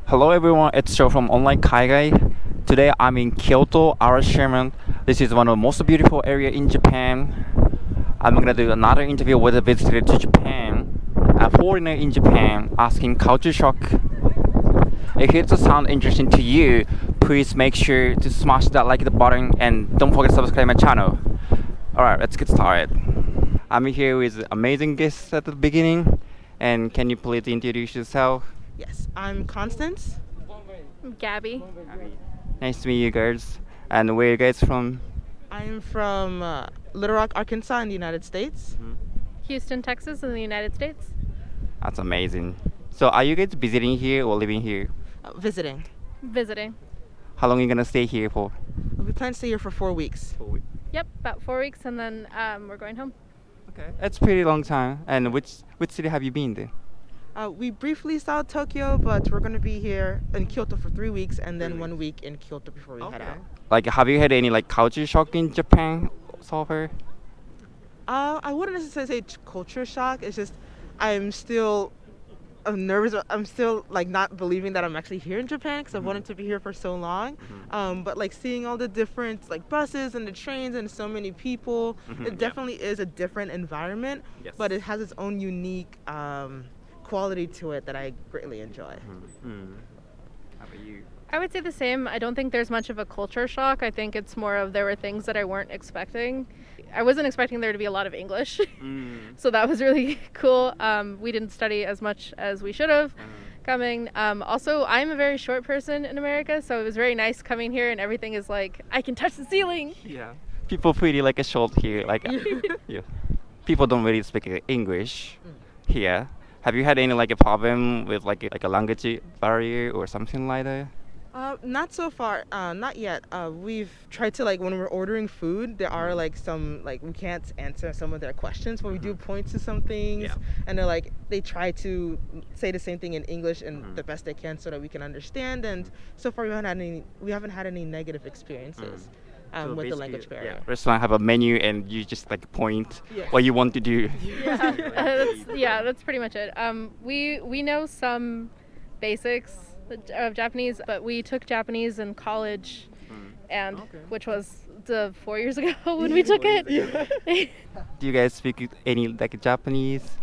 Hello everyone, it's Joe from Online Kaigai. Today I'm in Kyoto, Arashima. This is one of the most beautiful area in Japan. I'm gonna do another interview with a visitor to Japan, a foreigner in Japan, asking culture shock. If it sounds interesting to you, please make sure to smash that like button and don't forget to subscribe my channel. Alright, let's get started. I'm here with amazing guests at the beginning. And can you please introduce yourself? Yes, I'm Constance. Gabby. Nice to meet you guys. And where are you guys from? I'm from Little Rock, Arkansas in the United States. Houston, Texas in the United States. That's amazing. So are you guys visiting here or living here? Visiting. Visiting. How long are you gonna stay here for? We plan to stay here for 4 weeks. Yep, about 4 weeks, and then we're going home. Okay. That's a pretty long time. And which city have you been there? We briefly saw Tokyo, but we're going to be here in Kyoto for 3 weeks and then 1 week in Kyoto before we head out. Like, have you had any like culture shock in Japan so far? I wouldn't necessarily say culture shock. It's just I'm still nervous. I'm still like not believing that I'm actually here in Japan because I've wanted to be here for so long. But like seeing all the different like buses and the trains and so many people, it definitely is a different environment. Yes. But it has its own unique quality to it that I greatly enjoy. How about you? I would say the same. I don't think there's much of a culture shock. I think it's more of there were things that I weren't expecting. I wasn't expecting there to be a lot of English, so that was really cool. We didn't study as much as we should have coming. Also, I'm a very short person in America, so it was very nice coming here and everything is like, I can touch the ceiling. Yeah. People pretty like a short here. Like, yeah. People don't really speak English here. Have you had any like a problem with like a language barrier or something like that? Not so far, not yet. We've tried to like when we're ordering food, there are like some like we can't answer some of their questions, but we do point to some things, and they're like they try to say the same thing in English and the best they can so that we can understand. And so far we haven't had any negative experiences. So with the language barrier. Restaurant have a menu and you just like point what you want to do. That's pretty much it. We know some basics of Japanese, but we took Japanese in college, and which was 4 years ago when we took it. Do you guys speak any like Japanese?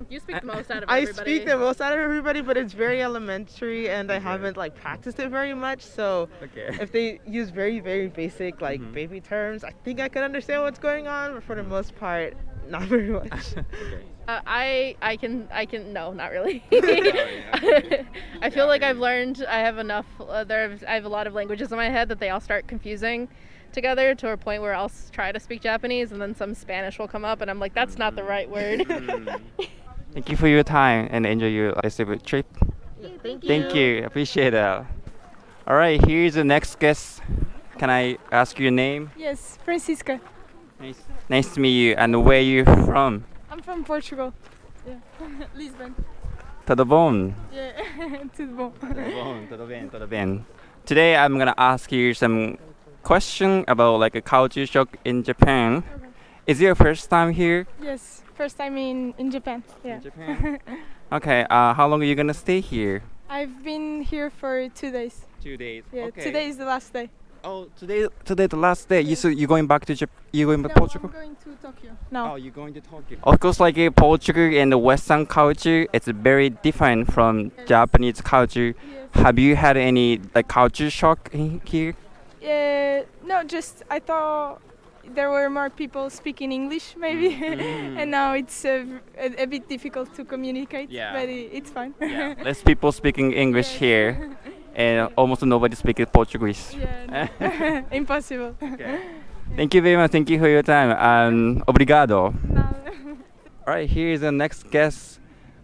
You speak the most out of I everybody. speak the most out of everybody, but it's very elementary, and I haven't like practiced it very much. So if they use very, very basic like baby terms, I think I can understand what's going on, but for the most part, not very much. I can no, not really. I feel like I've learned. I have enough. I have a lot of languages in my head that they all start confusing together to a point where I'll try to speak Japanese and then some Spanish will come up and I'm like, that's not the right word. Thank you for your time and enjoy your rest of your trip. Thank you. Thank you. Appreciate that. All right, here's the next guest. Can I ask your name? Yes, Francisca. Nice to meet you. And where are you from? I'm from Portugal. Yeah. Lisbon. Tudo bom? Yeah, tudo bom. Tudo bem, tudo bem. Today I'm gonna ask you some question about like a culture shock in Japan. Okay. Is it your first time here? Yes, first time in Japan. Yeah. In Japan. Okay. How long are you gonna stay here? I've been here for 2 days. 2 days. Yeah, Okay. today is the last day. Oh, today the last day. You're going back to you're going back No, Portugal? I'm going to Tokyo. No. Oh, you're going to Tokyo. Of course, like Portugal and the Western culture, it's very different from Japanese culture. Yes. Have you had any like culture shock here? No, just I thought there were more people speaking English maybe, and now it's a bit difficult to communicate. Yeah. But it's fine. Yeah. Less people speaking English here, and almost nobody speaking Portuguese. Yeah. Impossible. Okay. Thank you very much. Thank you for your time. Obrigado. No. All right, here's the next guest.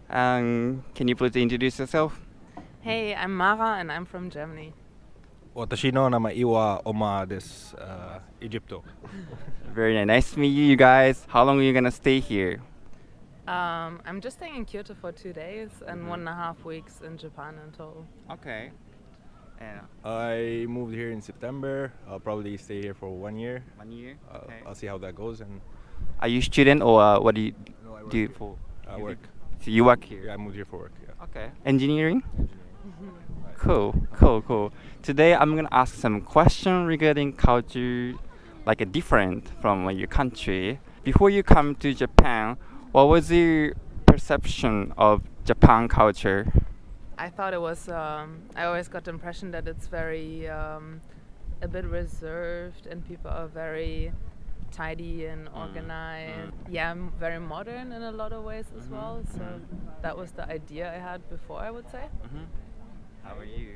Can you please introduce yourself? Hey, I'm Mara and I'm from Germany. 私の名前はオマです。エジプト。 Very nice. Nice to meet you guys. How long are you gonna stay here? I'm just staying in Kyoto for 2 days and 1.5 weeks in Japan in total. Okay. And I moved here in September. I'll probably stay here for 1 year. 1 year. Okay. I'll see how that goes. And Are you student or what do you no, I do work for? Work. So you work here? Yeah, I moved here for work. Yeah. Okay. Engineering? Cool. Today I'm gonna ask some question regarding culture, like different from your country. Before you come to Japan, what was your perception of Japan culture? I thought it was. I always got the impression that it's very a bit reserved, and people are very tidy and organized. Yeah, very modern in a lot of ways as well. So that was the idea I had before, I would say. How are you?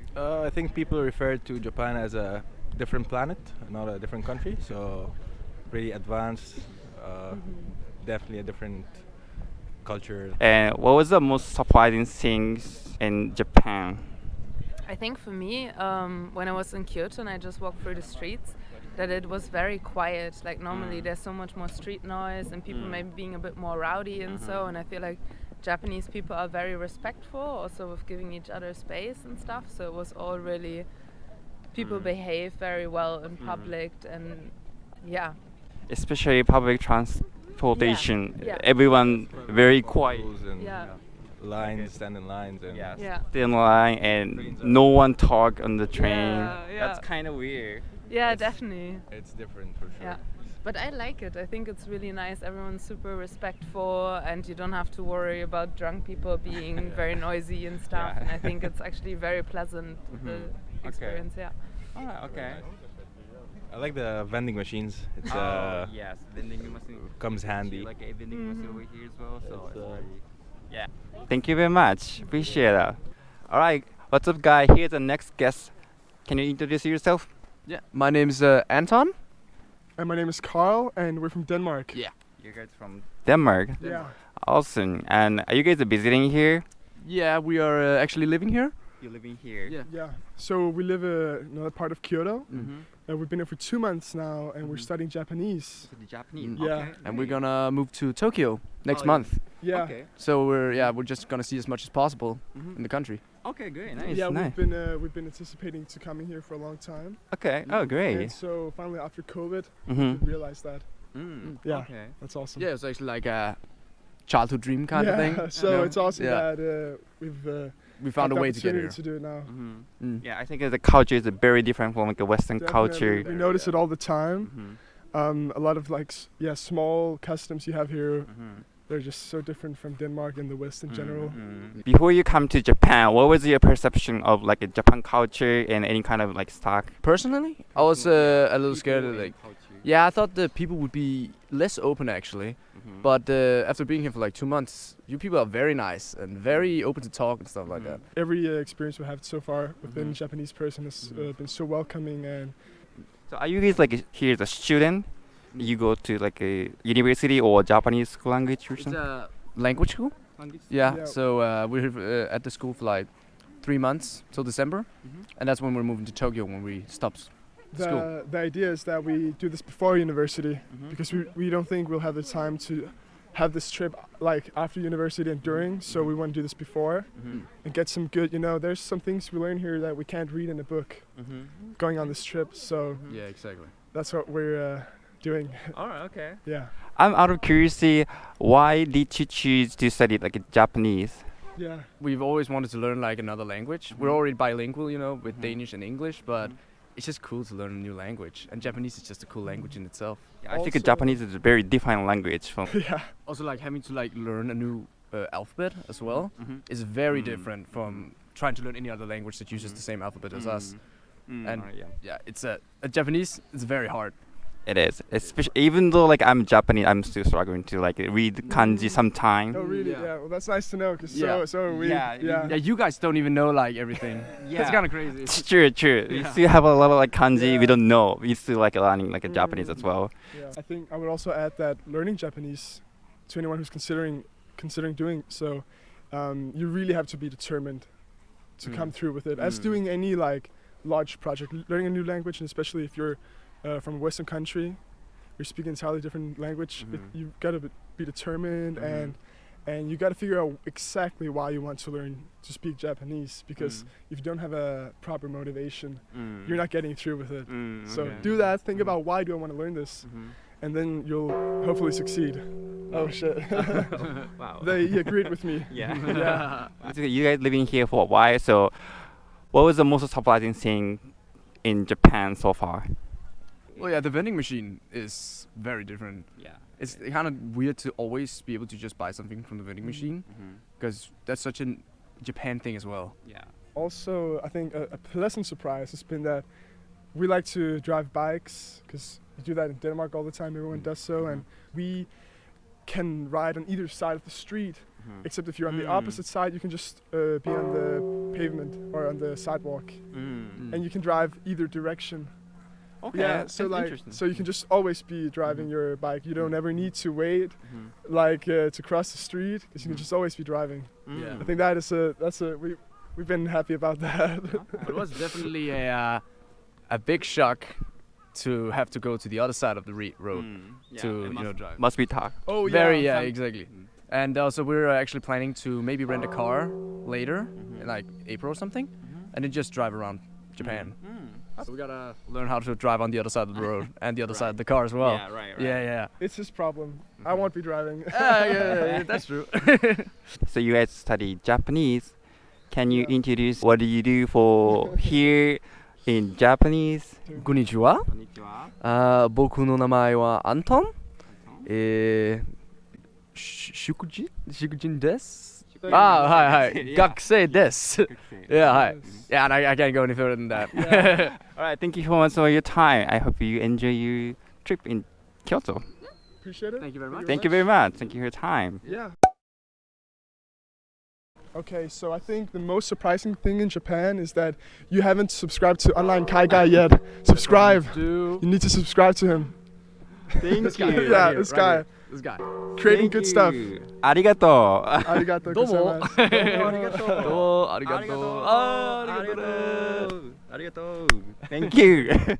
I think people refer to Japan as a different planet, not a different country. So pretty advanced. Definitely a different culture. And what was the most surprising things in Japan? I think for me, when I was in Kyoto and I just walked through the streets, that it was very quiet. Like normally there's so much more street noise and people maybe being a bit more rowdy and so, and I feel like Japanese people are very respectful also with giving each other space and stuff. So it was all really, people behave very well in public and yeah. Especially public transportation. Yeah. Everyone very quiet. Rules and Yeah. lines, stand in lines, and Yeah. Stay in line and no one talk on the train. Yeah. That's kind of weird. Yeah, definitely. it's different for sure. Yeah. But I like it. I think it's really nice. Everyone's super respectful and you don't have to worry about drunk people being very noisy and stuff. Yeah. And I think it's actually very pleasant, the experience, yeah. Okay. I like the vending machines. It's Yes, vending machine. comes handy. Like a vending machine over here as well. So it's very, yeah. Thank you very much. Appreciate that. All right. What's up, guy? Here's the next guest. Can you introduce yourself? Yeah, my name's Anton. And my name is Carl, and we're from Denmark. Yeah. You guys from Denmark. Yeah. Awesome. And are you guys visiting here? Yeah, we are actually living here. You're living here. Yeah. Yeah. So we live in another part of Kyoto. Mm-hmm. We've been here for 2 months now, and we're studying Japanese. The Japanese. Mm. Yeah. Okay. And we're gonna move to Tokyo next Oh, yeah. month. Yeah. Okay. So we're just gonna see as much as possible in the country. Okay, great. Nice. Yeah, nice. we've been anticipating to coming here for a long time. Okay. Oh, And great. so finally, after COVID, Mm-hmm. we realized that. Yeah. Okay. That's awesome. Yeah, it's actually like a childhood dream kind yeah. of thing. So Yeah. it's awesome Yeah. that we've We found had a the way to get opportunity here. to do it now. Mm-hmm. Yeah, I think the culture is very different from like a Western culture. Definitely. We notice it all the time. Mm-hmm. A lot of like small customs you have here. Mm-hmm. They're just so different from Denmark and the West in general. Before you come to Japan, what was your perception of like a Japan culture and any kind of like stock? Personally, I was a little scared. Yeah, I thought the people would be less open actually. But after being here for like 2 months, you people are very nice and very open to talk and stuff like that. Every experience we have so far with a Japanese person has been so welcoming. And So are you guys like here as a student? You go to like a university or Japanese school language or It's something? a language school. Yeah. Yeah. So we're at the school for like 3 months till December, and that's when we're moving to Tokyo when we stop school. the idea is that we do this before university because we don't think we'll have the time to have this trip like after university and during. So we want to do this before and get some good. There's some things we learn here that we can't read in a book going on this trip. So Yeah, exactly. that's what we're doing. Alright, okay. Yeah. I'm out of curiosity, why did you choose to study like Japanese? Yeah. We've always wanted to learn like another language. We're already bilingual, with Danish and English, but it's just cool to learn a new language. And Japanese is just a cool language in itself. I think Also- Japanese is a very different language from. Yeah. Also, like having to like learn a new alphabet as well is very different from trying to learn any other language that uses the same alphabet as us. And yeah, it's a Japanese. It's very hard. It is, especially even though like I'm Japanese, I'm still struggling to like read kanji sometimes. Oh, really? Yeah. Yeah. Well, that's nice to know because Yeah. so are we. Yeah, Yeah, you guys don't even know like everything. That's kind of crazy. It's true. We still have a lot of like kanji we don't know. We still like learning like a Japanese as well. Yeah. I think I would also add that learning Japanese to anyone who's considering doing so, you really have to be determined to come through with it. As doing any like large project, learning a new language, and especially if you're from a Western country, you're speaking entirely different language. You've got to be determined and you got to figure out exactly why you want to learn to speak Japanese. Because if you don't have a proper motivation, you're not getting through with it. So do that. Think about why do I want to learn this, and then you'll hopefully succeed. Oh shit. Wow. They agreed with me. Yeah. Yeah. So you guys living here for a while, so what was the most surprising thing in Japan so far? Well, yeah, the vending machine is very different. Yeah. It's kind of weird to always be able to just buy something from the vending machine, because that's such a Japan thing as well. Yeah. Also, I think a pleasant surprise has been that we like to drive bikes, because we do that in Denmark all the time. Everyone does so, and we can ride on either side of the street. Except if you're on the opposite side, you can just be on the pavement or on the sidewalk, and you can drive either direction. Okay. Yeah, so so you can just always be driving your bike. You don't ever need to wait, to cross the street, because you can just always be driving. Yeah. I think we've been happy about that. It was definitely a big shock to have to go to the other side of the road to drive. Must be tough. Oh yeah. Very, yeah, exactly. And also we're actually planning to maybe rent a car later, in like April or something, and then just drive around Japan. So we gotta learn how to drive on the other side of the road and the other side of the car as well. Yeah, right. Yeah. It's his problem. I won't be driving. Yeah, that's true. So you guys study Japanese. Can you introduce what do you do for here in Japanese? こんにちは。僕の名前はアントン。祝人です。はい。学生です。Yeah, はい。Yeah, and I can't go any further than that. All right, thank you so much for your time. I hope you enjoy your trip in Kyoto. Appreciate it. Thank you very much. Thank you very much. Thank you for your time. Yeah. Okay, so I think the most surprising thing in Japan is that you haven't subscribed to Online Kaigai yet. Subscribe. You need to subscribe to him. Thank you. Yeah, this guy. This guy. Creating good stuff. ありがとう。Arigato どうも。 gozaimasu. どうもありがとう。ありがとう。Thank you.